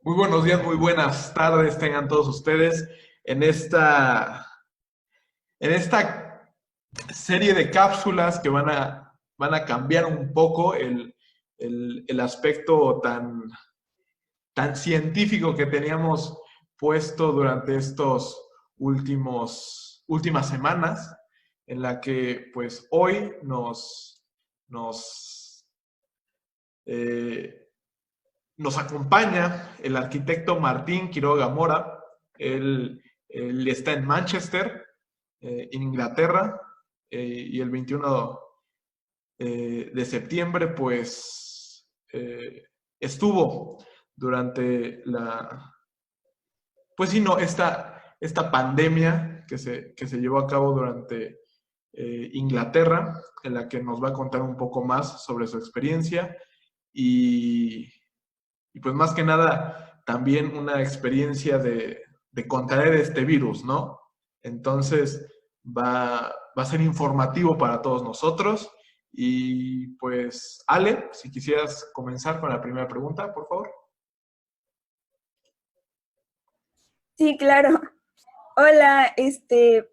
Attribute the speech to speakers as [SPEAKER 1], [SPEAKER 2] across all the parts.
[SPEAKER 1] Muy buenos días, muy buenas tardes tengan todos ustedes en esta serie de cápsulas que van a cambiar un poco el aspecto tan científico que teníamos puesto durante estos últimas semanas, en la que pues hoy nos, eh, nos acompaña el arquitecto Martín Quiroga Mora. Él está en Manchester, en Inglaterra, y el 21 de septiembre, pues, estuvo durante pues sí, no, esta pandemia que se llevó a cabo durante Inglaterra, en la que nos va a contar un poco más sobre su experiencia y, y pues más que nada también una experiencia de contraer este virus, ¿no? Entonces va a ser informativo para todos nosotros. Y pues, Ale, si quisieras comenzar con la primera pregunta, por favor.
[SPEAKER 2] Sí, claro. Hola,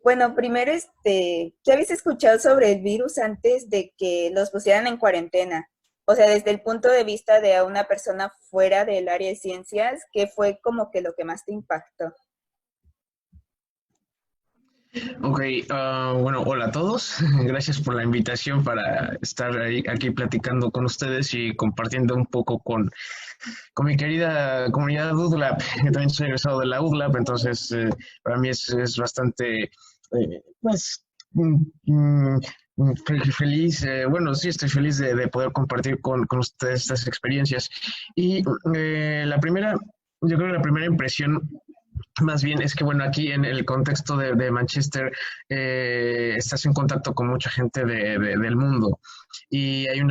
[SPEAKER 2] bueno, primero, ¿ya habéis escuchado sobre el virus antes de que los pusieran en cuarentena? O sea, desde el punto de vista de a una persona fuera del área de ciencias, ¿qué fue como que lo que más te impactó?
[SPEAKER 3] Ok, bueno, hola a todos. Gracias por la invitación para estar aquí platicando con ustedes y compartiendo un poco con mi querida comunidad UDLAP. Yo también soy egresado de la UDLAP, entonces para mí es bastante, pues, mm, mm, feliz. Bueno, sí, estoy feliz de poder compartir con ustedes estas experiencias. Y la primera, yo creo que la primera impresión más bien es que, bueno, aquí en el contexto de Manchester estás en contacto con mucha gente del mundo y hay un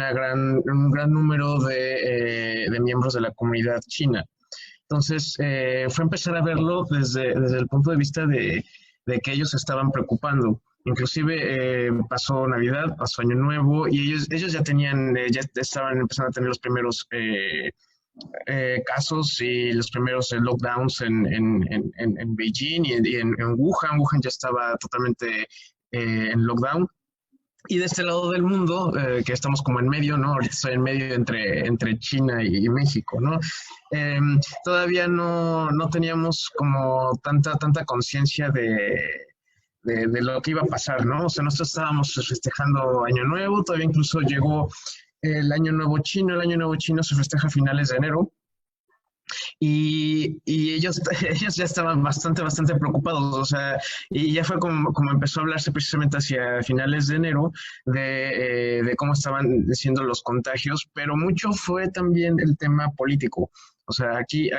[SPEAKER 3] gran número de miembros de la comunidad china. Entonces, fue empezar a verlo desde el punto de vista de que ellos se estaban preocupando. Inclusive pasó Navidad, pasó Año Nuevo y ellos ya tenían, ya estaban empezando a tener los primeros casos y los primeros lockdowns en Beijing y en Wuhan. Wuhan ya estaba totalmente en lockdown. Y de este lado del mundo, que estamos como en medio, ¿no? Ahorita estoy en medio entre China y México, ¿no? Eh, Todavía no teníamos como tanta conciencia de lo que iba a pasar, ¿no? O sea, nosotros estábamos festejando Año Nuevo, todavía incluso llegó el Año Nuevo Chino. El Año Nuevo Chino se festeja a finales de enero y ellos, ellos ya estaban bastante preocupados, o sea, y ya fue como empezó a hablarse precisamente hacia finales de enero de cómo estaban siendo los contagios, pero mucho fue también el tema político. O sea, aquí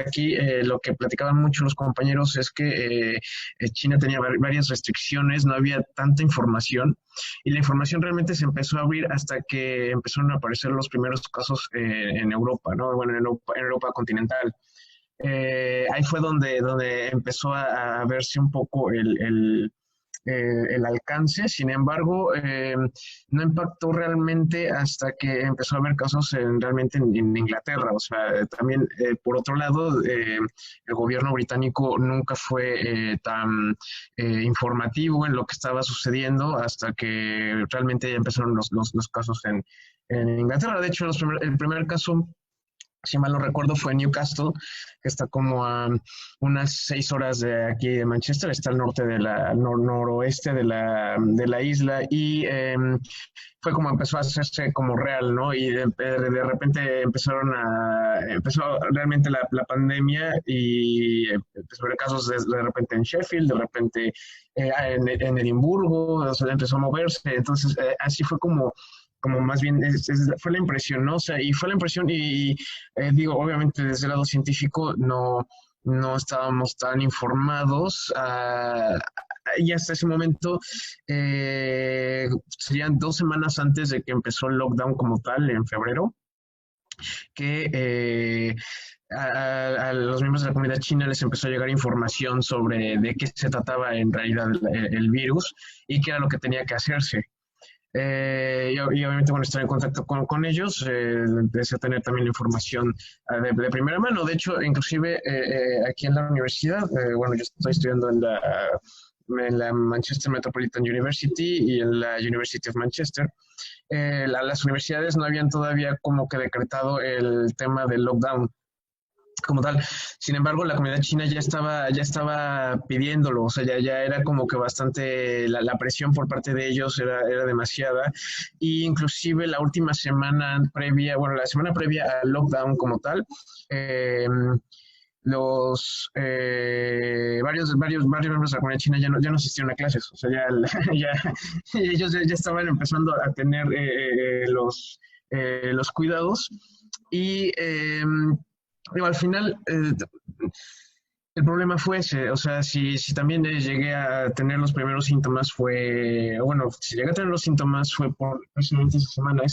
[SPEAKER 3] lo que platicaban mucho los compañeros es que China tenía varias restricciones, no había tanta información y la información realmente se empezó a abrir hasta que empezaron a aparecer los primeros casos en Europa, ¿no? Bueno, en Europa continental. Ahí fue donde empezó a verse un poco el alcance. Sin embargo, no impactó realmente hasta que empezó a haber casos realmente en Inglaterra. O sea, también, por otro lado, el gobierno británico nunca fue tan informativo en lo que estaba sucediendo hasta que realmente ya empezaron los casos en Inglaterra. De hecho, el primer caso, si mal no recuerdo, fue Newcastle, que está como a unas 6 horas de aquí de Manchester, está al norte noroeste de la isla, y fue como empezó a hacerse como real, ¿no? Y de repente empezó realmente la pandemia y empezó a haber casos de repente en Sheffield, de repente en Edimburgo, o sea, empezó a moverse, entonces así fue como más bien fue la impresión, ¿no? O sea, y fue la impresión y digo, obviamente desde el lado científico no estábamos tan informados y hasta ese momento serían 2 semanas antes de que empezó el lockdown como tal en febrero, que a los miembros de la comunidad china les empezó a llegar información sobre de qué se trataba en realidad el virus y qué era lo que tenía que hacerse. y obviamente, bueno, estar en contacto con ellos, deseo tener también información de primera mano. De hecho, inclusive aquí en la universidad, bueno, yo estoy estudiando en la Manchester Metropolitan University y en la University of Manchester. Las universidades no habían todavía como que decretado el tema del lockdown como tal. Sin embargo, la comunidad china ya estaba pidiéndolo, o sea, ya era como que bastante, la presión por parte de ellos era demasiada, y inclusive la última semana previa, bueno, la semana previa al lockdown como tal, eh, varios miembros de la comunidad china ya no asistieron a clases, o sea, ya, ellos ya estaban empezando a tener los cuidados, y digo, al final, el problema fue ese, o sea, si también llegué a tener los primeros síntomas bueno, si llegué a tener los síntomas fue por precisamente esa semana.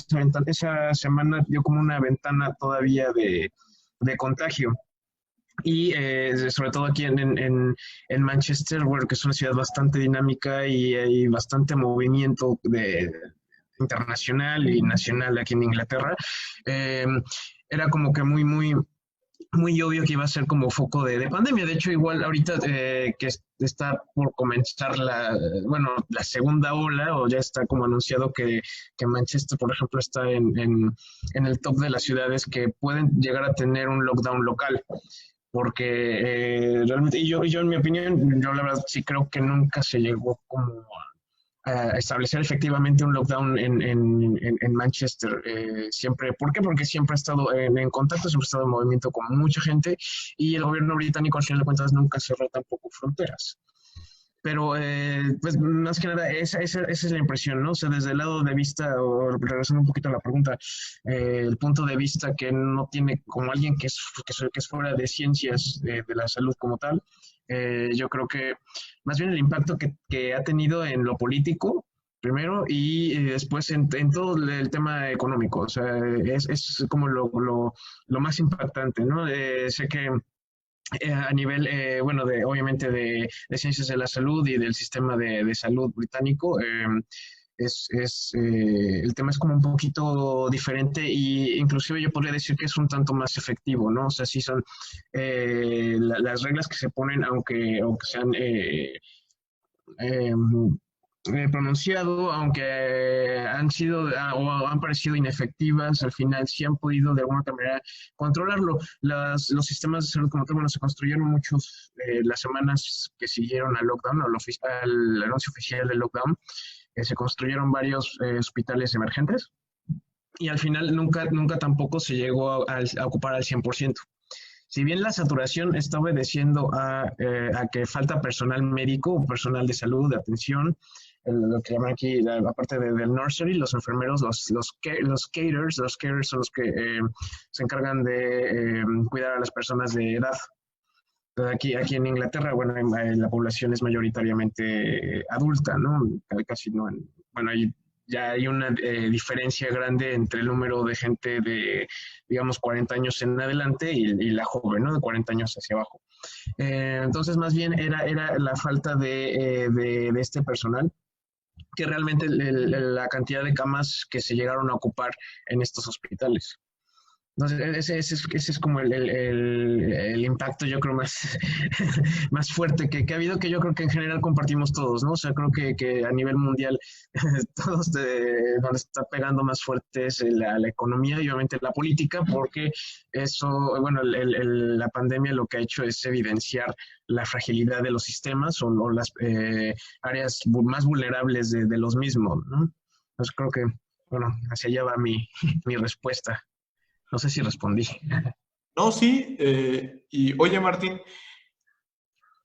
[SPEAKER 3] Esa semana dio como una ventana todavía de contagio. Y sobre todo aquí en Manchester, bueno, que es una ciudad bastante dinámica y hay bastante movimiento internacional y nacional aquí en Inglaterra, eh, era como que muy obvio que iba a ser como foco de pandemia. De hecho, igual ahorita que está por comenzar bueno, la segunda ola, o ya está como anunciado que Manchester, por ejemplo, está en el top de las ciudades que pueden llegar a tener un lockdown local. Porque realmente, y yo en mi opinión, yo la verdad sí creo que nunca se llegó como establecer efectivamente un lockdown en Manchester. Siempre, ¿por qué? Porque siempre ha estado en contacto, siempre ha estado en movimiento con mucha gente, y el gobierno británico, al final de cuentas, nunca cerró tampoco fronteras. Pero, pues, más que nada, esa es la impresión, ¿no? O sea, desde el lado de vista, o regresando un poquito a la pregunta, el punto de vista que no tiene como alguien que es fuera de ciencias de la salud como tal, yo creo que más bien el impacto que ha tenido en lo político, primero, y después en todo el tema económico. O sea, es como lo más impactante, ¿no? Sé que a nivel, bueno, obviamente de ciencias de la salud y del sistema de salud británico, el tema es como un poquito diferente, y inclusive yo podría decir que es un tanto más efectivo, ¿no? O sea, sí son las reglas que se ponen, aunque sean eh, pronunciado, aunque han sido o han parecido inefectivas, al final sí han podido de alguna manera controlarlo. Los sistemas de salud como tal, bueno, se construyeron muchos las semanas que siguieron al lockdown, al anuncio oficial del lockdown. Se construyeron varios hospitales emergentes, y al final nunca tampoco se llegó a ocupar al 100%. Si bien la saturación está obedeciendo a que falta personal médico, personal de salud, de atención, lo que llaman aquí, la parte del nursery, los enfermeros, los carers son los que se encargan de cuidar a las personas de edad. Aquí en Inglaterra, bueno, la población es mayoritariamente adulta, ¿no? Casi no. Bueno, ya hay una diferencia grande entre el número de gente de, digamos, 40 años en adelante y la joven, ¿no? De 40 años hacia abajo. Entonces, más bien era la falta de este personal, que realmente la cantidad de camas que se llegaron a ocupar en estos hospitales. Entonces, ese es como el impacto, yo creo, más, más fuerte que ha habido, que yo creo que en general compartimos todos, ¿no? O sea, creo que a nivel mundial todos donde está pegando más fuerte es la economía y obviamente la política, porque eso, bueno, la pandemia lo que ha hecho es evidenciar la fragilidad de los sistemas, o las áreas más vulnerables de los mismos, ¿no? Entonces creo que, bueno, hacia allá va mi respuesta. No sé si respondí.
[SPEAKER 1] No, sí. Y oye, Martín,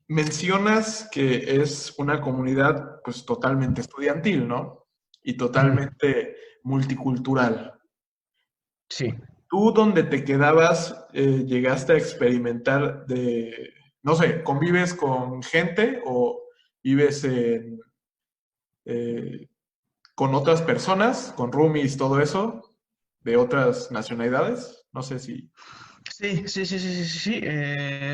[SPEAKER 1] mencionas que es una comunidad pues totalmente estudiantil, ¿no? Y totalmente multicultural.
[SPEAKER 3] Sí.
[SPEAKER 1] ¿Tú donde te quedabas llegaste a experimentar no sé, convives con gente o vives eh, con otras personas, con roomies, todo eso, de otras nacionalidades? No sé si...
[SPEAKER 3] Sí.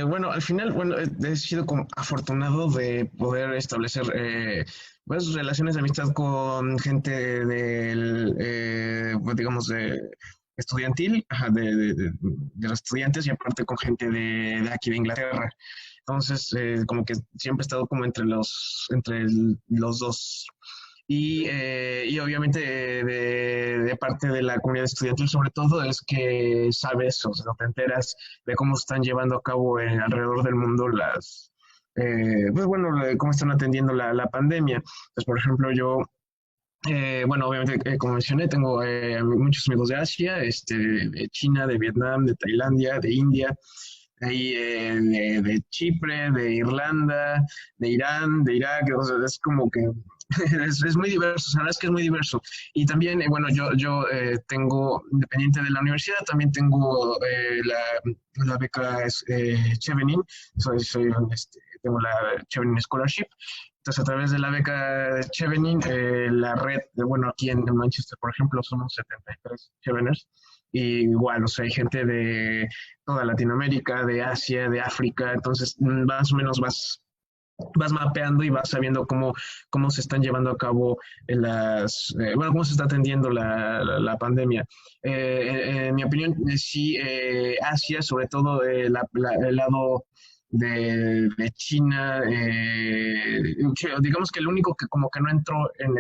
[SPEAKER 3] Bueno, al final, bueno, he sido como afortunado de poder establecer pues relaciones de amistad con gente del, pues, digamos, de estudiantil, ajá, de los estudiantes y aparte con gente de aquí de Inglaterra. Entonces, como que siempre he estado como los dos y obviamente de parte de la comunidad estudiantil, sobre todo, es que sabes o sea, te enteras de cómo están llevando a cabo alrededor del mundo pues bueno, cómo están atendiendo la pandemia. Pues, por ejemplo, yo, bueno, obviamente, como mencioné, tengo muchos amigos de Asia, de China, de Vietnam, de Tailandia, de India, ahí, de Chipre, de Irlanda, de Irán, de Irak, o sea, es como que es muy diverso, sabes que es muy diverso. Y también, bueno, yo tengo, independiente de la universidad, también tengo la beca Chevening, tengo la Chevening Scholarship. Entonces, a través de la beca Chevening, la red, bueno, aquí en Manchester, por ejemplo, somos 73 Cheveners. Y igual, o sea, hay gente de toda Latinoamérica, de Asia, de África, entonces más o menos vas mapeando y vas sabiendo cómo se están llevando a cabo bueno, cómo se está atendiendo la pandemia. En mi opinión, sí, Asia, sobre todo el lado de China, digamos que el único que como que no entró en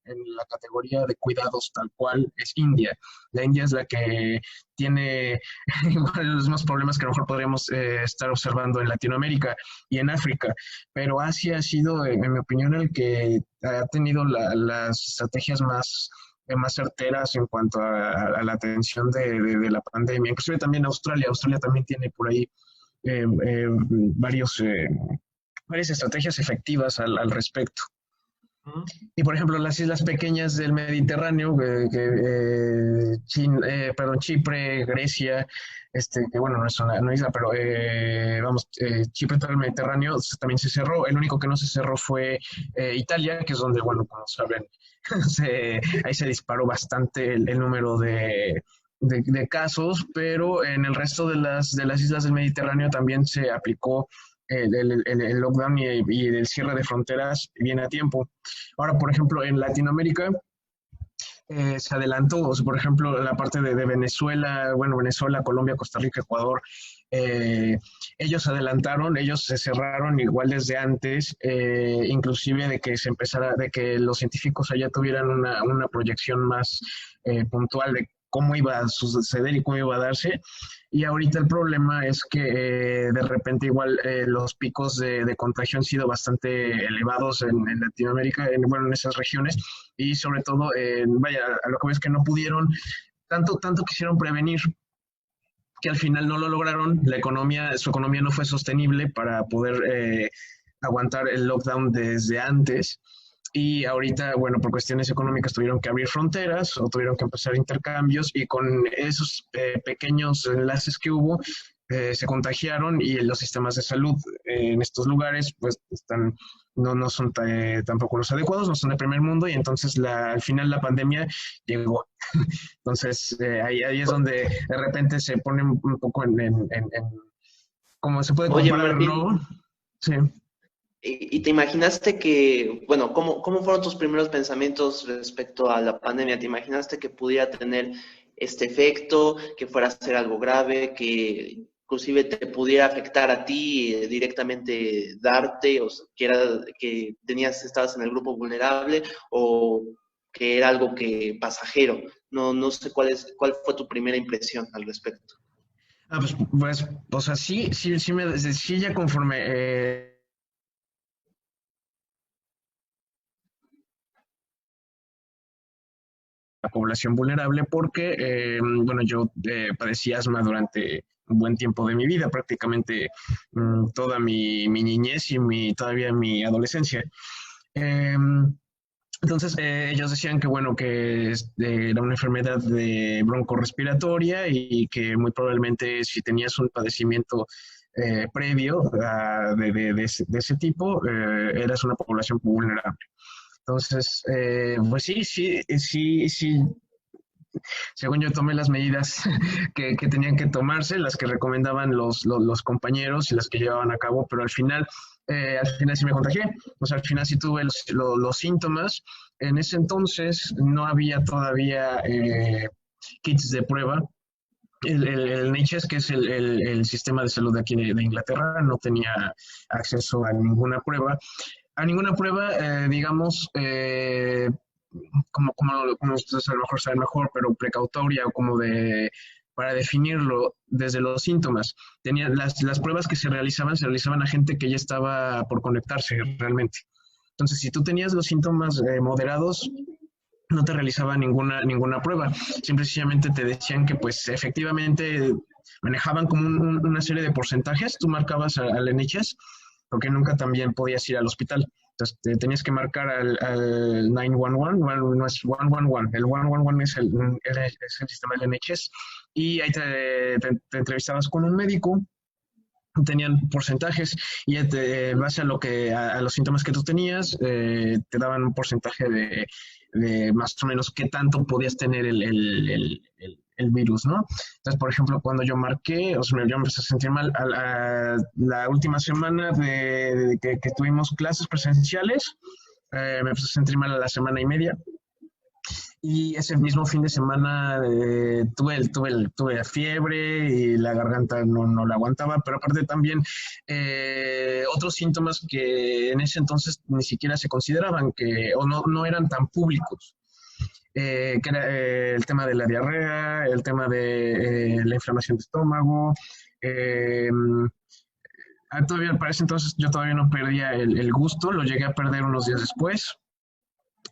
[SPEAKER 3] la categoría de cuidados tal cual es India. La India es la que tiene igual los mismos problemas que a lo mejor podríamos estar observando en Latinoamérica y en África, pero Asia ha sido, en mi opinión, el que ha tenido las estrategias más certeras en cuanto a la atención de la pandemia. Inclusive también Australia. Australia también tiene por ahí eh, eh, varios, varias estrategias efectivas al respecto.
[SPEAKER 1] Ujú.
[SPEAKER 3] Y por ejemplo, las islas pequeñas del Mediterráneo, perdón, Chipre, Grecia, que bueno, no es una isla, pero vamos, Chipre, todo el Mediterráneo también se cerró. El único que no se cerró fue Italia, que es donde, bueno, como saben, ahí se disparó bastante el número de casos, pero en el resto de las islas del Mediterráneo también se aplicó el lockdown y el cierre de fronteras bien a tiempo. Ahora, por ejemplo, en Latinoamérica se adelantó, o sea, por ejemplo, la parte de Venezuela, bueno, Venezuela, Colombia, Costa Rica, Ecuador, ellos adelantaron, ellos se cerraron igual desde antes, inclusive de que se empezara, de que los científicos allá tuvieran una proyección más puntual de cómo iba a suceder y cómo iba a darse. Y ahorita el problema es que de repente igual los picos de contagio han sido bastante elevados en Latinoamérica, bueno, en esas regiones, y sobre todo, vaya, a lo que ves que no pudieron, tanto quisieron prevenir que al final no lo lograron, su economía no fue sostenible para poder aguantar el lockdown desde antes. Y ahorita, bueno, por cuestiones económicas tuvieron que abrir fronteras o tuvieron que empezar intercambios y con esos pequeños enlaces que hubo, se contagiaron y los sistemas de salud en estos lugares pues no son tampoco los adecuados, no son de primer mundo y entonces al final la pandemia llegó. Entonces ahí es donde de repente se pone un poco como se puede
[SPEAKER 4] Oye,
[SPEAKER 3] comparar,
[SPEAKER 4] Martín,
[SPEAKER 3] ¿no? Sí.
[SPEAKER 4] ¿y te imaginaste que, bueno, cómo fueron tus primeros pensamientos respecto a la pandemia? ¿Te imaginaste que pudiera tener este efecto, que fuera a ser algo grave, que inclusive te pudiera afectar a ti directamente, darte, o sea, que estabas en el grupo vulnerable, o que era algo que pasajero? No sé cuál fue tu primera impresión al respecto.
[SPEAKER 3] Pues, o sea, sí, ya conforme la población vulnerable porque, bueno, yo padecí asma durante un buen tiempo de mi vida, prácticamente toda mi niñez y todavía mi adolescencia. Eh, entonces, ellos decían que, bueno, que era una enfermedad de broncorrespiratoria y que muy probablemente si tenías un padecimiento previo de ese tipo, eras una población vulnerable. Entonces, pues sí, según yo tomé las medidas que tenían que tomarse, las que recomendaban los compañeros y las que llevaban a cabo, pero al final sí me contagié, o sea, al final sí tuve los síntomas. En ese entonces no había todavía kits de prueba. El NHS, que es el sistema de salud de aquí de Inglaterra, no tenía acceso a ninguna prueba, digamos, como ustedes a lo mejor saben mejor, pero precautoria o como para definirlo desde los síntomas. Las pruebas que se realizaban a gente que ya estaba por conectarse realmente. Entonces, si tú tenías los síntomas moderados, no te realizaba ninguna prueba. Simple y sencillamente te decían que pues efectivamente manejaban como una serie de porcentajes. Tú marcabas al NHS, porque nunca también podías ir al hospital. Entonces te tenías que marcar al 911, bueno, no es 111, el 111 es el sistema del NHS, y ahí te entrevistabas con un médico, tenían porcentajes y base a los síntomas que tú tenías, te daban un porcentaje de más o menos qué tanto podías tener el virus, ¿no? Entonces, por ejemplo, cuando yo marqué, yo me empecé a sentir mal la última semana que tuvimos clases presenciales, me empecé a sentir mal a la semana y media. Y ese mismo fin de semana tuve fiebre y la garganta no la aguantaba, pero aparte también otros síntomas que en ese entonces ni siquiera se consideraban o no eran tan públicos. Que era el tema de la diarrea, el tema de la inflamación de estómago. Todavía para ese entonces yo todavía no perdía el gusto, lo llegué a perder unos días después.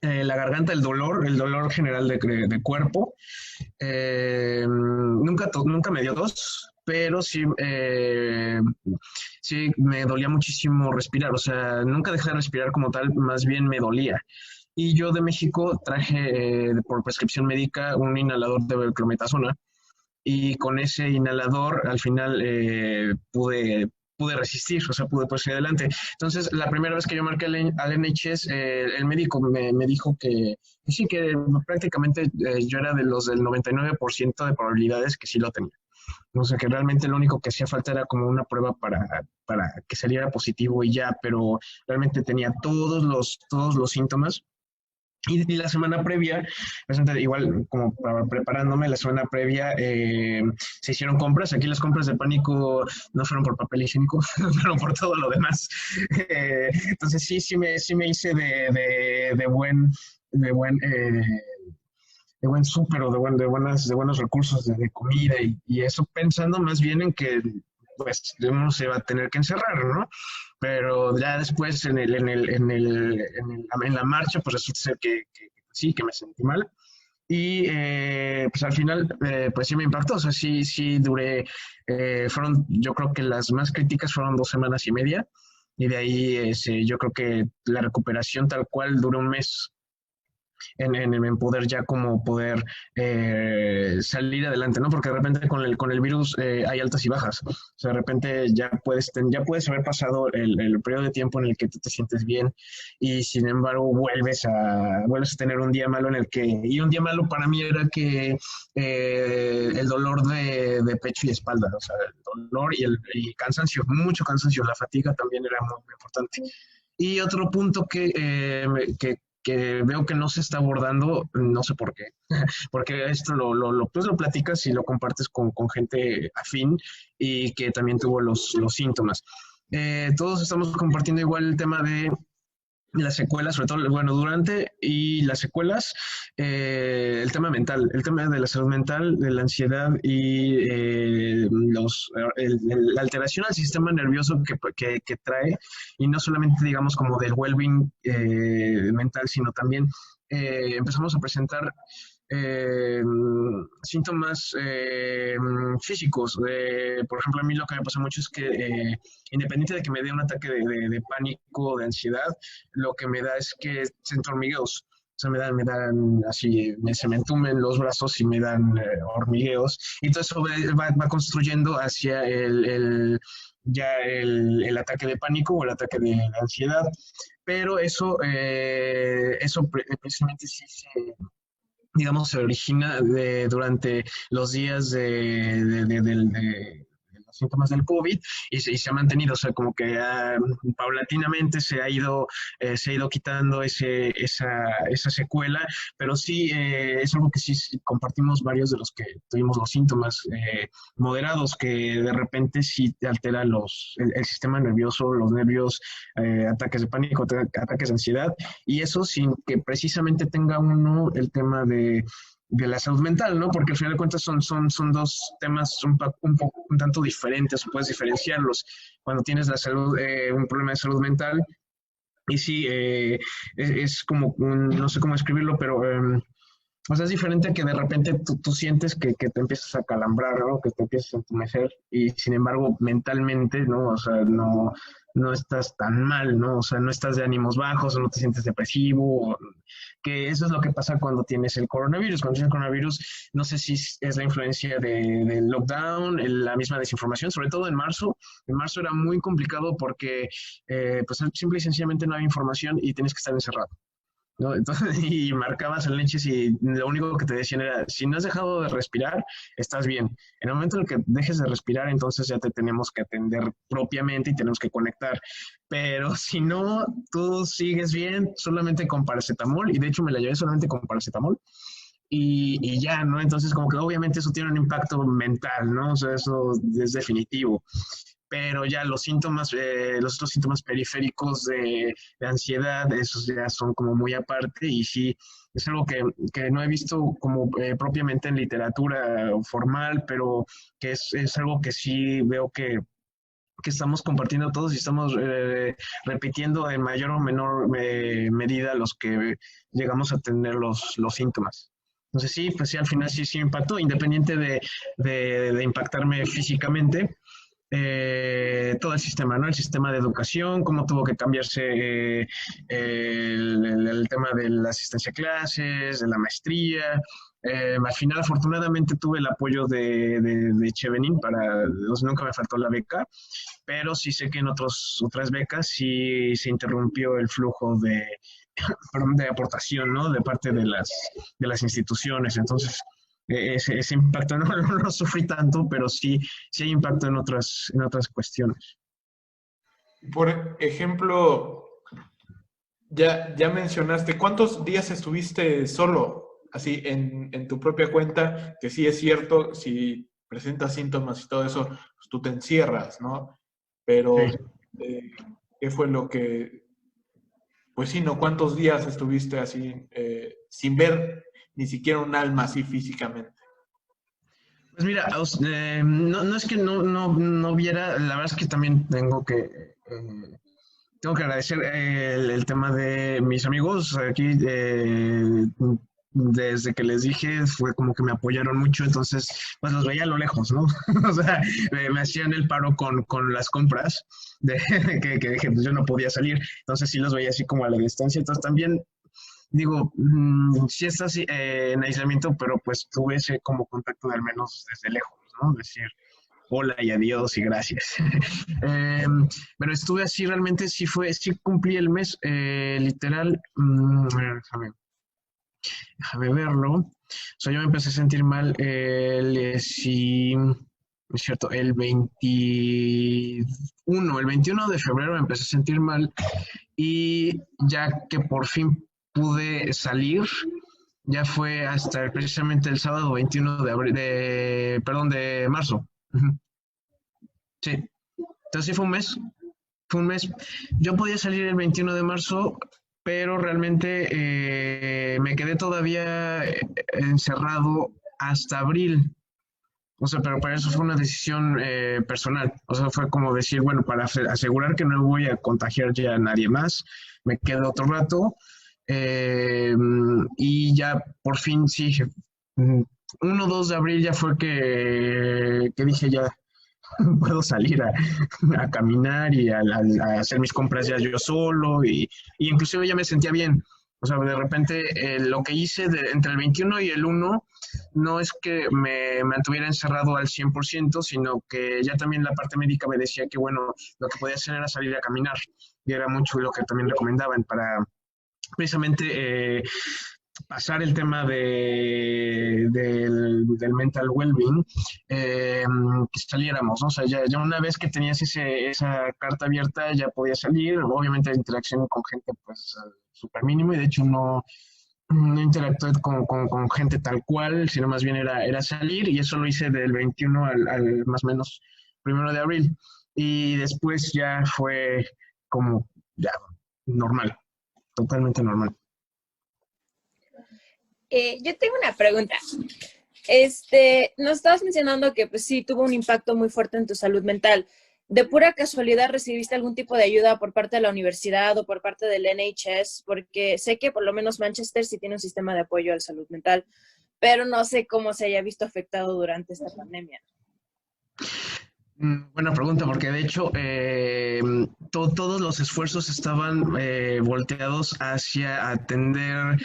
[SPEAKER 3] La garganta, el dolor general de cuerpo. Nunca me dio tos, pero sí me dolía muchísimo respirar. O sea, nunca dejé de respirar como tal, más bien me dolía. Y yo de México traje por prescripción médica un inhalador de clometazona, y con ese inhalador al final pude resistir, o sea, pude seguir adelante. Entonces, la primera vez que yo marqué al NHS, el médico me dijo que sí, que prácticamente yo era de los del 99% de probabilidades que sí lo tenía. O sea, que realmente lo único que hacía falta era como una prueba para que saliera positivo y ya, pero realmente tenía todos los síntomas. Y la semana previa, igual como preparándome, la semana previa se hicieron compras. Aquí las compras de pánico no fueron por papel higiénico, fueron por todo lo demás. Entonces sí me hice de buen súper, o de buenos recursos de comida y eso, pensando más bien en que pues uno se va a tener que encerrar, ¿no? Pero ya después en la marcha, pues resulta ser que sí, que me sentí mal. Y pues al final, pues sí me impactó. O sea, sí duré, yo creo que las más críticas fueron 2 semanas y media. Y de ahí yo creo que la recuperación tal cual duró un mes en poder ya como poder salir adelante, ¿no? Porque de repente con el virus hay altas y bajas. O sea, de repente ya puedes haber pasado el periodo de tiempo en el que tú te sientes bien, y sin embargo vuelves a tener un día malo y un día malo para mí era que el dolor de pecho y espalda, o sea, el dolor y cansancio, mucho cansancio, la fatiga también era muy, muy importante. Y otro punto que veo que no se está abordando, no sé por qué, porque esto pues lo platicas y lo compartes con gente afín y que también tuvo los síntomas. Todos estamos compartiendo igual el tema de las secuelas, sobre todo, bueno, durante y las secuelas, el tema mental, el tema de la salud mental, de la ansiedad y la alteración al sistema nervioso que trae, y no solamente, digamos, como del well-being mental, sino también empezamos a presentar síntomas físicos. Por ejemplo, a mí lo que me pasa mucho es que independiente de que me dé un ataque de pánico, de ansiedad, lo que me da es que siento hormigueos. O sea, me dan así, se me entumen los brazos y me dan hormigueos. Y todo eso va construyendo hacia el ataque de pánico o el ataque de ansiedad. Pero eso precisamente sí digamos, se origina durante los días de los síntomas del COVID se ha mantenido, o sea, como que paulatinamente se ha ido quitando esa secuela, pero sí es algo que sí compartimos varios de los que tuvimos los síntomas moderados, que de repente sí te altera el sistema nervioso, los nervios, ataques de pánico, ataques de ansiedad, y eso sin que precisamente tenga uno el tema de la salud mental, ¿no? Porque al final de cuentas son dos temas un tanto diferentes, puedes diferenciarlos cuando tienes un problema de salud mental. Y sí, es como, no sé cómo escribirlo, pero o sea, es diferente a que de repente tú sientes que te empiezas a calambrar, ¿no? Que te empiezas a entumecer y sin embargo mentalmente, ¿no? O sea, no estás tan mal, ¿no? O sea, no estás de ánimos bajos o no te sientes depresivo, que eso es lo que pasa cuando tienes el coronavirus. Cuando tienes el coronavirus, no sé si es la influencia del lockdown, la misma desinformación, sobre todo en marzo. En marzo era muy complicado porque pues simple y sencillamente no había información y tienes que estar encerrado, ¿no? Entonces, y marcabas el leches y lo único que te decían era, si no has dejado de respirar, estás bien. En el momento en el que dejes de respirar, entonces ya te tenemos que atender propiamente y tenemos que conectar. Pero si no, tú sigues bien solamente con paracetamol, y de hecho me la llevé solamente con paracetamol. Y ya, ¿no? Entonces, como que obviamente eso tiene un impacto mental, ¿no? O sea, eso es definitivo, pero ya los otros síntomas periféricos de ansiedad, esos ya son como muy aparte y sí, es algo que no he visto como propiamente en literatura formal, pero que es algo que sí veo que estamos compartiendo todos y estamos repitiendo en mayor o menor medida los que llegamos a tener los síntomas. Entonces sí, pues sí, al final sí impactó, independiente de impactarme físicamente, todo el sistema, ¿no? El sistema de educación, cómo tuvo que cambiarse el tema de la asistencia a clases, de la maestría. Al final, afortunadamente, tuve el apoyo de Chevening nunca me faltó la beca, pero sí sé que en otras becas sí se interrumpió el flujo perdón, de aportación, ¿no? De parte de las instituciones. Entonces, ese impacto no lo sufrí tanto, pero sí hay impacto en otras cuestiones.
[SPEAKER 1] Por ejemplo, ya mencionaste, ¿cuántos días estuviste solo? Así en tu propia cuenta, que sí es cierto, si presentas síntomas y todo eso, pues tú te encierras, ¿no? Pero,
[SPEAKER 3] Sí.
[SPEAKER 1] ¿qué fue lo que, pues sí, ¿no? ¿Cuántos días estuviste así sin ver ni siquiera un alma así físicamente?
[SPEAKER 3] Pues mira, no es que no viera, la verdad es que también tengo que agradecer el tema de mis amigos aquí. Desde que les dije, fue como que me apoyaron mucho, entonces pues los veía a lo lejos, ¿no? O sea, me hacían el paro con las compras, que dije, pues yo no podía salir, entonces sí los veía así como a la distancia, entonces también digo, sí estás en aislamiento, pero pues tuve ese como contacto de al menos desde lejos, ¿no? Decir hola y adiós y gracias. Pero estuve así, realmente sí cumplí el mes, literal, déjame verlo. O sea, yo me empecé a sentir mal sí, es cierto, el 21 de febrero me empecé a sentir mal y ya que por fin pude salir, ya fue hasta precisamente el sábado 21 de marzo. Ujú. Sí, entonces sí fue un mes. Yo podía salir el 21 de marzo, pero realmente me quedé todavía encerrado hasta abril. O sea, pero para eso fue una decisión personal. O sea, fue como decir, bueno, para asegurar que no voy a contagiar ya a nadie más, me quedo otro rato. Y ya por fin sí, 1 o 2 de abril ya fue que dije ya puedo salir a caminar y a hacer mis compras ya yo solo y inclusive ya me sentía bien. O sea, de repente lo que hice entre el 21 y el 1 no es que me mantuviera encerrado al 100%, sino que ya también la parte médica me decía que, bueno, lo que podía hacer era salir a caminar. Y era mucho lo que también recomendaban para precisamente pasar el tema del mental well-being, que saliéramos, ¿no? O sea, ya una vez que tenías esa carta abierta, ya podías salir, obviamente la interacción con gente, pues, súper mínimo, y de hecho no interactué con gente tal cual, sino más bien era salir, y eso lo hice del 21 al más o menos 1 de abril, y después ya fue como, ya, normal, totalmente normal.
[SPEAKER 5] Yo tengo una pregunta. Nos estabas mencionando que pues sí tuvo un impacto muy fuerte en tu salud mental. ¿De pura casualidad recibiste algún tipo de ayuda por parte de la universidad o por parte del NHS? Porque sé que por lo menos Manchester sí tiene un sistema de apoyo a la salud mental, pero no sé cómo se haya visto afectado durante esta pandemia.
[SPEAKER 3] Buena pregunta, porque de hecho todos los esfuerzos estaban volteados hacia atender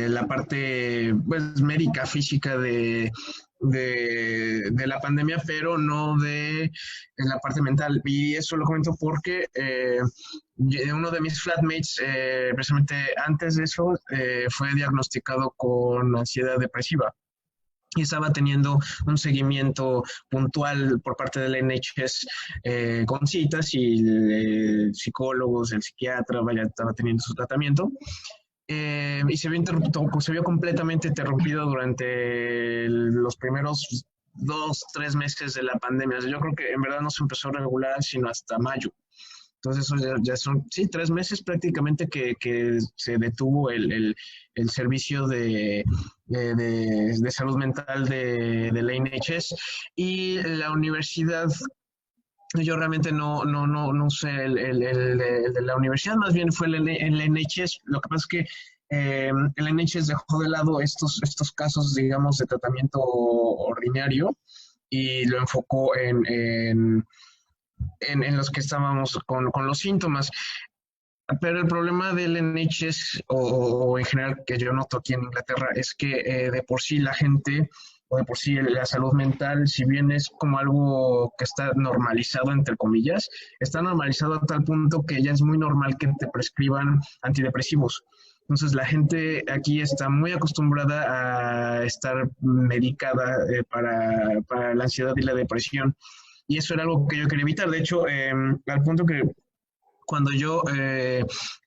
[SPEAKER 3] la parte, pues, médica, física de la pandemia, pero no de la parte mental. Y eso lo comento porque uno de mis flatmates, precisamente antes de eso, fue diagnosticado con ansiedad depresiva y estaba teniendo un seguimiento puntual por parte del NHS con citas, y psicólogos, el psiquiatra, vaya, estaba teniendo su tratamiento. Y se vio completamente interrumpido durante los primeros 2, 3 meses de la pandemia. O sea, yo creo que en verdad no se empezó a regular sino hasta mayo. Entonces, eso ya son, sí, 3 meses prácticamente que se detuvo el servicio de salud mental de la NHS. Y la universidad, yo realmente no sé el de la universidad, más bien fue el NHS. Lo que pasa es que el NHS dejó de lado estos casos, digamos, de tratamiento ordinario, y lo enfocó en los que estábamos con los síntomas. Pero el problema del NHS, o en general que yo noto aquí en Inglaterra, es que de por sí la gente, o de por sí la salud mental, si bien es como algo que está normalizado, entre comillas, está normalizado a tal punto que ya es muy normal que te prescriban antidepresivos. Entonces la gente aquí está muy acostumbrada a estar medicada para la ansiedad y la depresión. Y eso era algo que yo quería evitar. De hecho, al punto que cuando yo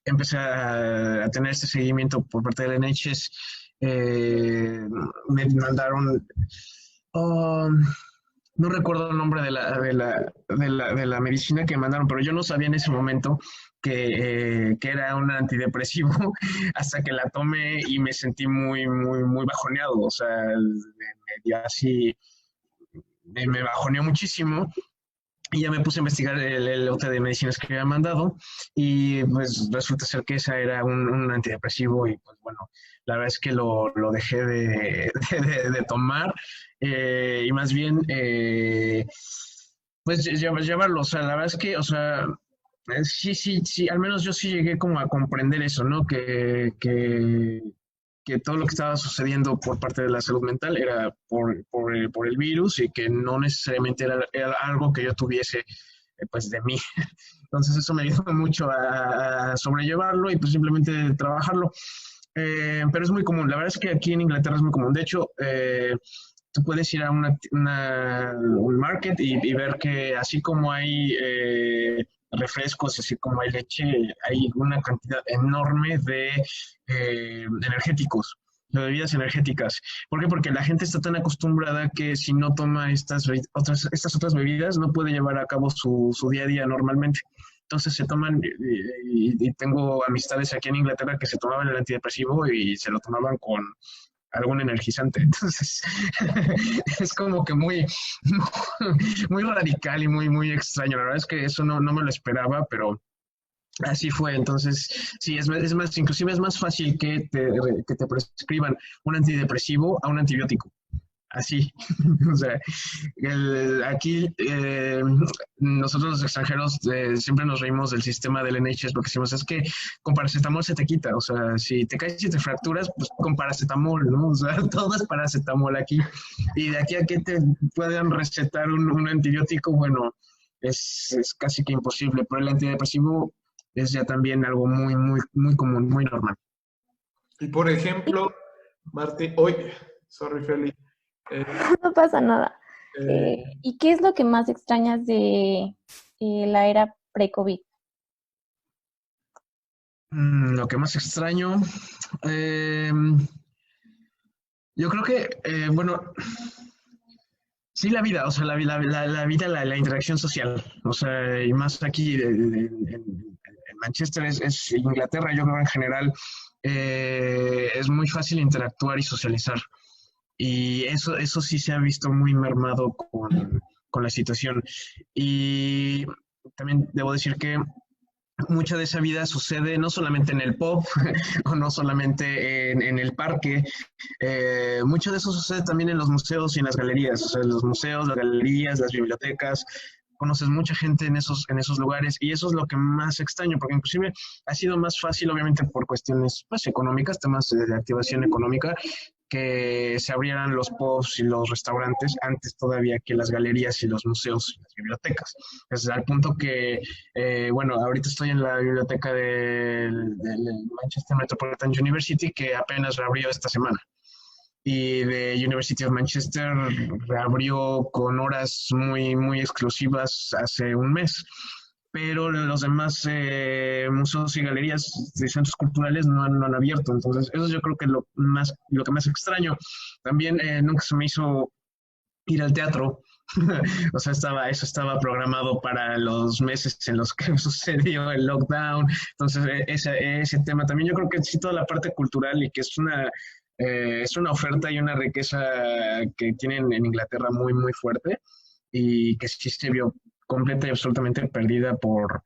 [SPEAKER 3] empecé a tener este seguimiento por parte del NHS, me mandaron, oh, no recuerdo el nombre de la medicina que me mandaron, pero yo no sabía en ese momento que era un antidepresivo hasta que la tomé y me sentí muy, muy, muy bajoneado. O sea, me dio así, me bajoneó muchísimo. Y ya me puse a investigar el lote de medicinas que me había mandado, y pues resulta ser que esa era un antidepresivo, y pues bueno, la verdad es que lo dejé de tomar, y más bien pues llevarlo. O sea, la verdad es que, o sea, sí, al menos yo sí llegué como a comprender eso, ¿no? Que todo lo que estaba sucediendo por parte de la salud mental era por el virus, y que no necesariamente era algo que yo tuviese pues de mí. Entonces eso me ayudó mucho a sobrellevarlo y pues simplemente trabajarlo. Pero es muy común, la verdad es que aquí en Inglaterra es muy común. De hecho, tú puedes ir a un market y ver que así como hay refrescos, así como hay leche, hay una cantidad enorme de energéticos, de bebidas energéticas. ¿Por qué? Porque la gente está tan acostumbrada que si no toma estas otras bebidas, no puede llevar a cabo su día a día normalmente. Entonces se toman, y tengo amistades aquí en Inglaterra que se tomaban el antidepresivo y se lo tomaban con algún energizante. Entonces es como que muy, muy radical y muy, muy extraño. La verdad es que eso no me lo esperaba, pero así fue. Entonces, sí, es más, inclusive es más fácil que te prescriban un antidepresivo a un antibiótico. Así. O sea, aquí nosotros los extranjeros siempre nos reímos del sistema del NHS, porque decimos, es que con paracetamol se te quita. O sea, si te caes y te fracturas, pues con paracetamol, ¿no? O sea, todo es paracetamol aquí. Y de aquí a que te puedan recetar un antibiótico, bueno, es casi que imposible. Pero el antidepresivo es ya también algo muy, muy, muy común, muy normal.
[SPEAKER 1] Y por ejemplo, Martín, hoy, sorry Feli, eh,
[SPEAKER 6] No pasa nada.
[SPEAKER 1] eh,
[SPEAKER 6] ¿Y qué es lo que más extrañas de la era pre-COVID?
[SPEAKER 3] Lo que más extraño, eh, yo creo que, bueno, sí la vida, o sea, la vida, la interacción social, o sea, y más aquí en Manchester es Inglaterra, yo creo en general es muy fácil interactuar y socializar. Y eso sí se ha visto muy mermado con la situación. Y también debo decir que mucha de esa vida sucede no solamente en el pub o no solamente en el parque, mucho de eso sucede también en los museos y en las galerías, o sea, los museos, las galerías, las bibliotecas. Conoces mucha gente en esos lugares y eso es lo que más extraño, porque inclusive ha sido más fácil, obviamente por cuestiones pues, económicas, temas de activación económica, que se abrieran los pubs y los restaurantes antes todavía que las galerías y los museos y las bibliotecas. Es al punto que, bueno, ahorita estoy en la biblioteca del Manchester Metropolitan University, que apenas reabrió esta semana. Y de University of Manchester reabrió con horas muy exclusivas hace un mes, pero los demás museos y galerías de centros culturales no han abierto. Entonces, eso yo creo que es lo que más extraño. También nunca se me hizo ir al teatro. O sea, eso estaba programado para los meses en los que sucedió el lockdown. Entonces, ese tema también yo creo que sí, toda la parte cultural y que es una oferta y una riqueza que tienen en Inglaterra muy fuerte y que sí se vio completa y absolutamente perdida por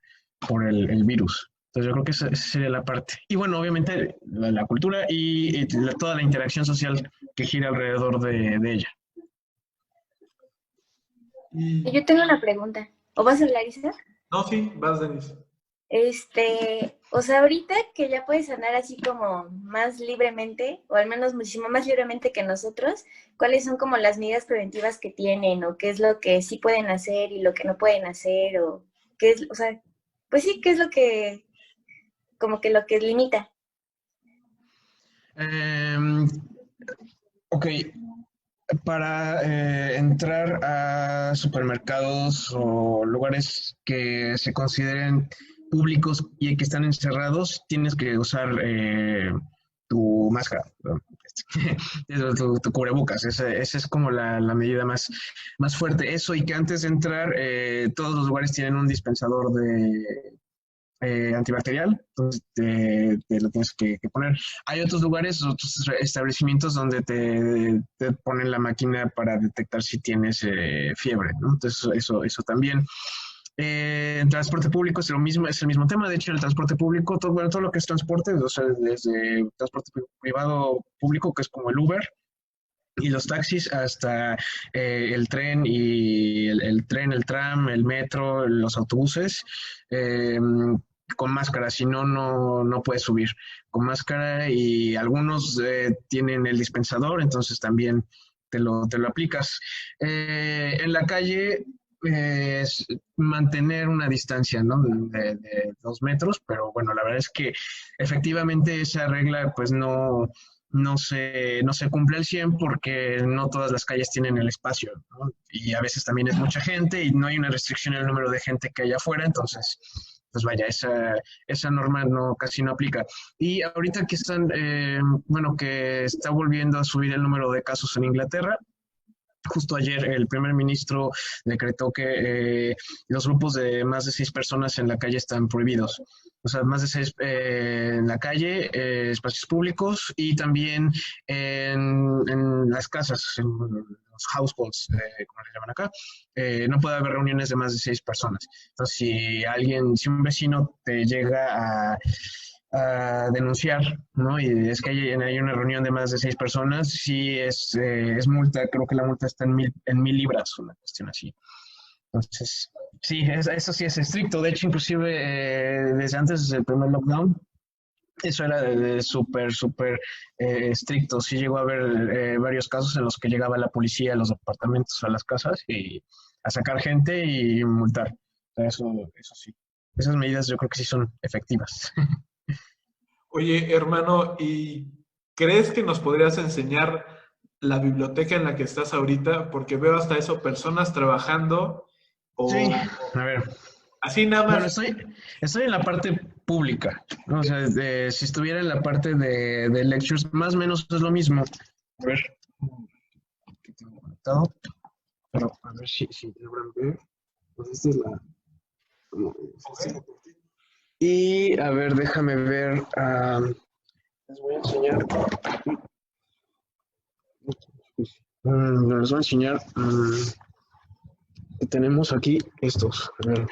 [SPEAKER 3] el virus. Entonces yo creo que esa sería la parte. Y bueno, obviamente la cultura y toda la interacción social que gira alrededor de ella.
[SPEAKER 1] y...
[SPEAKER 7] Yo tengo una pregunta. ¿O vas a hablar, Isa?
[SPEAKER 1] No, sí, vas, Denis.
[SPEAKER 7] O sea, ahorita que ya puedes andar así como más libremente, o al menos muchísimo más libremente que nosotros, ¿cuáles son como las medidas preventivas que tienen? ¿O qué es lo que sí pueden hacer y lo que no pueden hacer? ¿O qué es, o sea, pues sí, qué es lo que, como que lo que limita?
[SPEAKER 3] Ok, para entrar a supermercados o lugares que se consideren públicos y que están encerrados, tienes que usar tu máscara, ¿no? Tu cubrebocas. Esa es como la medida más fuerte. Eso y que antes de entrar, todos los lugares tienen un dispensador de antibacterial, entonces te lo tienes que poner. Hay otros lugares, otros establecimientos donde te ponen la máquina para detectar si tienes fiebre, ¿no? Entonces eso también. En transporte público es el mismo tema. De hecho, en el transporte público, todo lo que es transporte, o sea, desde transporte privado público, que es como el Uber, y los taxis hasta el tren y el tren, el tram, el metro, los autobuses, con máscara, si no, no puedes subir con máscara y algunos tienen el dispensador, entonces también te lo aplicas. En la calle es mantener una distancia, ¿no? De 2 metros, pero bueno, la verdad es que efectivamente esa regla pues no se cumple al 100 porque no todas las calles tienen el espacio, ¿no? Y a veces también es mucha gente y no hay una restricción en el número de gente que hay afuera, entonces, pues vaya, esa norma casi no aplica. Y ahorita que bueno, que está volviendo a subir el número de casos en Inglaterra. Justo ayer el primer ministro decretó que los grupos de más de 6 personas en la calle están prohibidos. O sea, más de 6 en la calle, espacios públicos y también en las casas, en los households, como le llaman acá. No puede haber reuniones de más de 6 personas. Entonces, si un vecino te llega a denunciar, ¿no? Y es que hay una reunión de más de 6 personas, sí es multa, creo que la multa está en 1,000 libras, una cuestión así. Entonces, sí, eso sí es estricto. De hecho, inclusive desde antes del primer lockdown, eso era de súper estricto. Sí llegó a haber varios casos en los que llegaba la policía a los departamentos, a las casas, y a sacar gente y multar. O sea, eso sí. Esas medidas yo creo que sí son efectivas.
[SPEAKER 1] Oye, hermano, y ¿crees que nos podrías enseñar la biblioteca en la que estás ahorita? Porque veo hasta eso, personas trabajando
[SPEAKER 3] Sí,
[SPEAKER 1] o
[SPEAKER 3] a ver.
[SPEAKER 1] así nada
[SPEAKER 3] Bueno,
[SPEAKER 1] más.
[SPEAKER 3] estoy en la parte pública, ¿no? O sea, si estuviera en la parte de lectures, más o menos es lo mismo. A ver, ¿qué tengo conectado? Pero a ver si logran ver. Pues esta es la... Y a ver, déjame ver. Les voy a enseñar. Les voy a enseñar que tenemos aquí estos. A ver,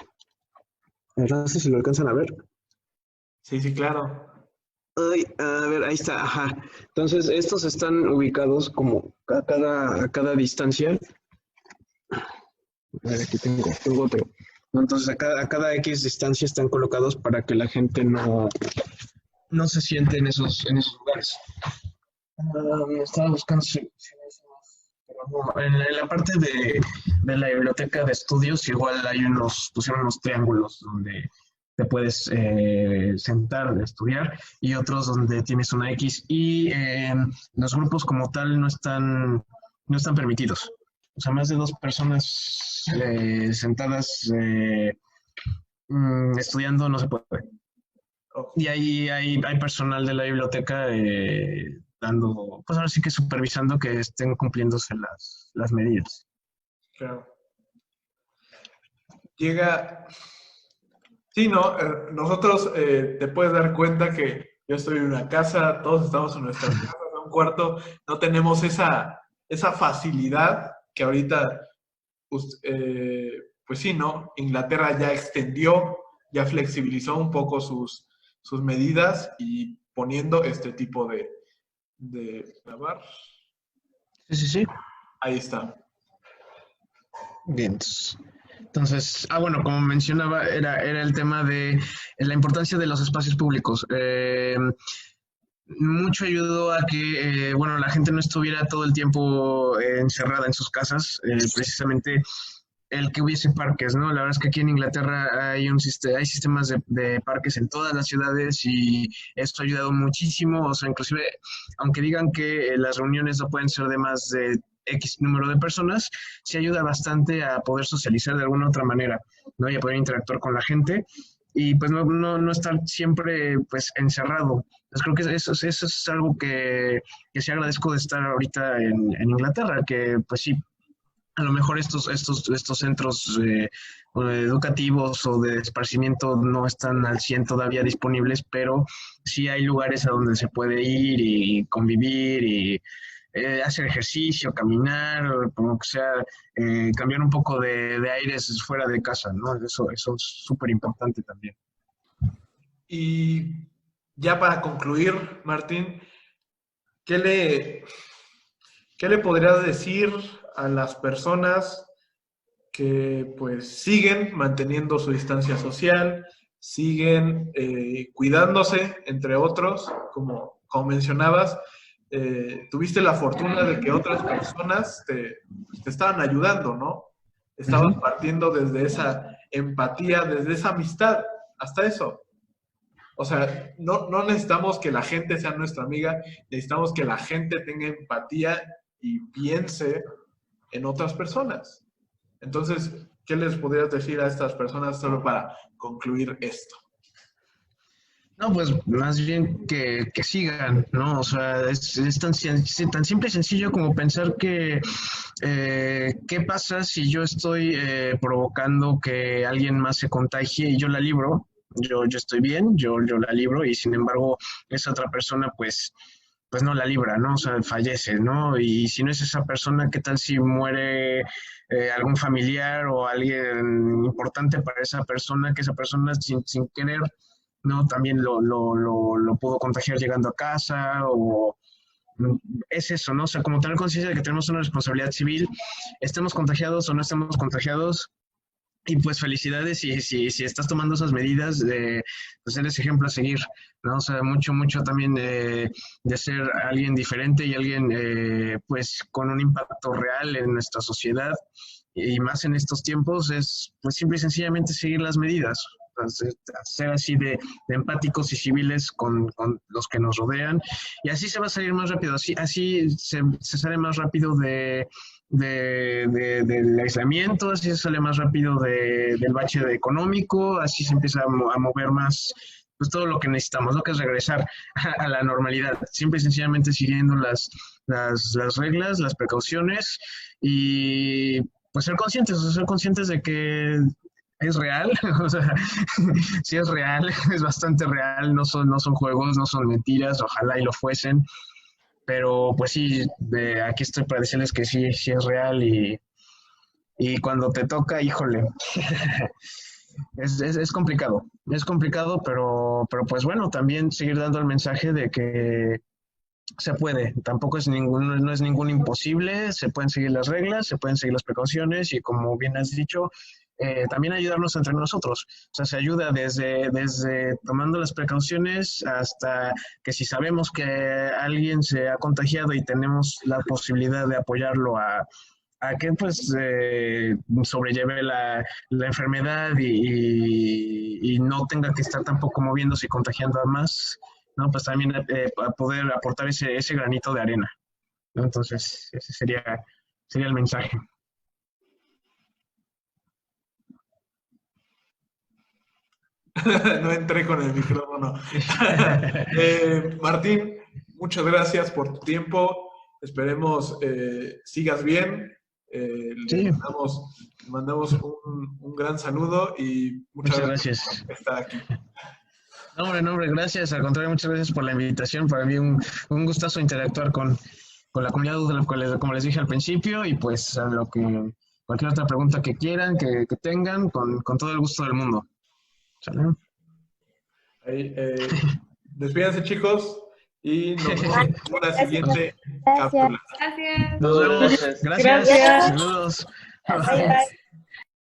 [SPEAKER 3] no sé si lo alcanzan a ver.
[SPEAKER 1] Sí, sí, claro.
[SPEAKER 3] Ay, a ver, ahí está, ajá. Entonces, estos están ubicados como a cada distancia. A ver, aquí tengo otro. ¿No? Entonces, a cada X distancia están colocados para que la gente no se siente en esos lugares. Estaba buscando pero no, en la parte de la biblioteca de estudios, igual pusieron unos triángulos donde te puedes sentar, estudiar, y otros donde tienes una X, y los grupos como tal no están permitidos. O sea, más de 2 personas sentadas estudiando no se puede.
[SPEAKER 1] Oh,
[SPEAKER 3] Y ahí hay personal de la biblioteca dando, pues ahora sí que supervisando que estén cumpliéndose las medidas.
[SPEAKER 1] claro. Llega. Sí, no, nosotros te puedes dar cuenta que yo estoy en una casa, todos estamos en nuestras casas, en un cuarto, no tenemos esa facilidad que ahorita, pues sí, ¿no? Inglaterra ya extendió, ya flexibilizó un poco sus medidas y poniendo este tipo de grabar.
[SPEAKER 3] Sí, sí, sí.
[SPEAKER 1] Ahí está.
[SPEAKER 3] Bien. Entonces, bueno, como mencionaba, era el tema de la importancia de los espacios públicos. Mucho ayudó a que, bueno, la gente no estuviera todo el tiempo encerrada en sus casas, precisamente el que hubiese parques, ¿no? La verdad es que aquí en Inglaterra hay sistemas de parques en todas las ciudades, y esto ha ayudado muchísimo. O sea, inclusive, aunque digan que las reuniones no pueden ser de más de X número de personas, sí ayuda bastante a poder socializar de alguna otra manera, ¿no? Y a poder interactuar con la gente, y pues no estar siempre pues encerrado. Entonces creo que eso es algo que sí agradezco de estar ahorita en Inglaterra, que pues sí, a lo mejor estos centros educativos o de esparcimiento no están al 100 todavía disponibles, pero sí hay lugares a donde se puede ir y convivir y hacer ejercicio, caminar, o como que sea, cambiar un poco de aires fuera de casa, ¿no? Eso es súper importante también.
[SPEAKER 1] Y ya para concluir, Martín, ¿qué le podrías decir a las personas que pues siguen manteniendo su distancia social, siguen cuidándose, entre otros, como mencionabas? Tuviste la fortuna de que otras personas te estaban ayudando, ¿no? Estaban partiendo desde esa empatía, desde esa amistad, hasta eso. O sea, no necesitamos que la gente sea nuestra amiga, necesitamos que la gente tenga empatía y piense en otras personas. Entonces, ¿qué les podrías decir a estas personas solo para concluir esto?
[SPEAKER 3] No, pues más bien que sigan, ¿no? O sea, es tan simple y sencillo como pensar que ¿qué pasa si yo estoy provocando que alguien más se contagie y yo la libro? Yo estoy bien, yo la libro, y sin embargo esa otra persona pues no la libra, ¿no? O sea, fallece, ¿no? Y si no es esa persona, ¿qué tal si muere algún familiar o alguien importante para esa persona, que esa persona sin querer, ¿no? También lo pudo contagiar llegando a casa, o es eso, ¿no? O sea, como tener conciencia de que tenemos una responsabilidad civil, estemos contagiados o no estemos contagiados. Y pues felicidades si estás tomando esas medidas, pues eres ejemplo a seguir, ¿no? O sea, mucho también de ser alguien diferente y alguien pues con un impacto real en nuestra sociedad, y más en estos tiempos, es pues simple y sencillamente seguir las medidas. ser así de empáticos y civiles con los que nos rodean, y así se va a salir más rápido, así se sale más rápido del aislamiento, así se sale más rápido del bache económico, así se empieza a mover más pues todo lo que necesitamos, ¿no? Que es regresar a la normalidad, siempre y sencillamente siguiendo las reglas, las precauciones y pues ser conscientes de que es real, o sea, sí es real, es bastante real, no son juegos, no son mentiras, ojalá y lo fuesen, pero pues sí, aquí estoy para decirles que sí es real y cuando te toca, híjole, es complicado, pero pues bueno, también seguir dando el mensaje de que se puede, tampoco no es ningún imposible, se pueden seguir las reglas, se pueden seguir las precauciones y como bien has dicho, también ayudarnos entre nosotros. O sea, se ayuda desde tomando las precauciones hasta que si sabemos que alguien se ha contagiado y tenemos la posibilidad de apoyarlo a que pues sobrelleve la enfermedad y no tenga que estar tampoco moviéndose y contagiando a más, ¿no? Pues también a poder aportar ese granito de arena, ¿no? Entonces, ese sería el mensaje.
[SPEAKER 1] No entré con el micrófono. Martín, muchas gracias por tu tiempo. Esperemos sigas bien.
[SPEAKER 3] Sí.
[SPEAKER 1] Le mandamos un gran saludo y muchas gracias por estar aquí.
[SPEAKER 3] No, hombre, gracias. Al contrario, muchas gracias por la invitación. Para mí un gustazo interactuar con la comunidad, como les dije al principio, y pues a cualquier otra pregunta que quieran, que tengan, con todo el gusto del mundo. ¿Sale?
[SPEAKER 1] Despídense, chicos, y nos vemos en la siguiente cápsula.
[SPEAKER 6] Gracias.
[SPEAKER 3] Nos vemos. Gracias.
[SPEAKER 5] Gracias.
[SPEAKER 3] Saludos.
[SPEAKER 2] Bye, bye.